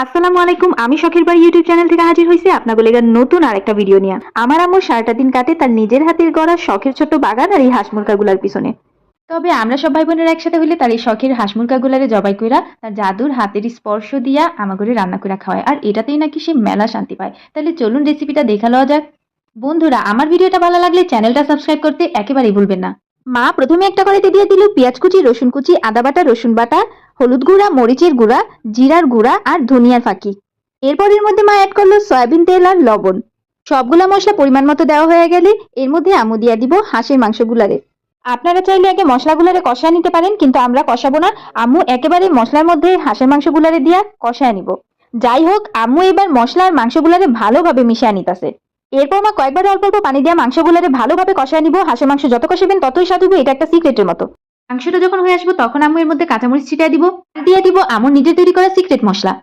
আসসালামু আলাইকুম। আমি শখের বাড়ি ইউটিউব চ্যানেল থেকে হাজির হয়েছি আপনাদের লেগে নতুন আরেকটা ভিডিও নিয়ে। আমার আম্মু সারাটা দিন কাটে তার নিজের হাতের গড়া শখের ছোট্ট বাগান আর এই হাঁস মুরগাগুলার পিছনে। তবে আমরা সব ভাই বোনেরা একসাথে হইলে তার এই শখের হাঁস মুরগাগুলারে জবাই কইরা তার জাদুর হাতের স্পর্শ দিয়া আমাগরে রান্না কইরা খাওয়ায়, আর এটাতেই নাকি সে মেলা শান্তি পায়। তাহলে চলুন রেসিপিটা দেখা লওয়া যাক। বন্ধুরা, আমার ভিডিওটা ভালো লাগলে চ্যানেলটা সাবস্ক্রাইব করতে একেবারেই ভুলবেন না। মা প্রথমে একটা কড়াইতে দিয়ে দিল পেঁয়াজ কুচি, রসুন কুচি, আদা বাটা, রসুন বাটা, হলুদ গুঁড়া, মরিচের গুঁড়া, জিরার গুঁড়া আর ধনিয়ার ফাঁকি। এরপর এর মধ্যে মা অ্যাড করলো সয়াবিন তেল আর লবণ। সবগুলা মশলা পরিমাণ মতো দেওয়া হয়ে গেলে এর মধ্যে আম্মু দিয়া দিব হাঁসের মাংসগুলারে। আপনারা চাইলে আগে মশলাগুলারে কষায় নিতে পারেন, কিন্তু আমরা কষাবো না। আম্মু একেবারে মশলার মধ্যে হাঁসের মাংসগুলারে দিয়া কষায় নিব। যাই হোক, আম্মু এবার মশলা আর মাংসগুলারে ভালোভাবে মিশিয়ে নিতেছে। এরপর মা কয়েকবার অল্প অল্প পানি দিয়ে মাংসগুলারে ভালোভাবে কষায় নিব। হাঁসের মাংস যত কষাবেন ততই স্বাদ হবে, এটা একটা সিক্রেটের মতো। মাংসটা যখন হয়ে আসবো তখন আম্মু এর মধ্যে কাঁচামরিচ ছিটিয়ে দিব, আর দিয়ে দিব আম্মুর নিজের তৈরি করা সিক্রেট মশলা।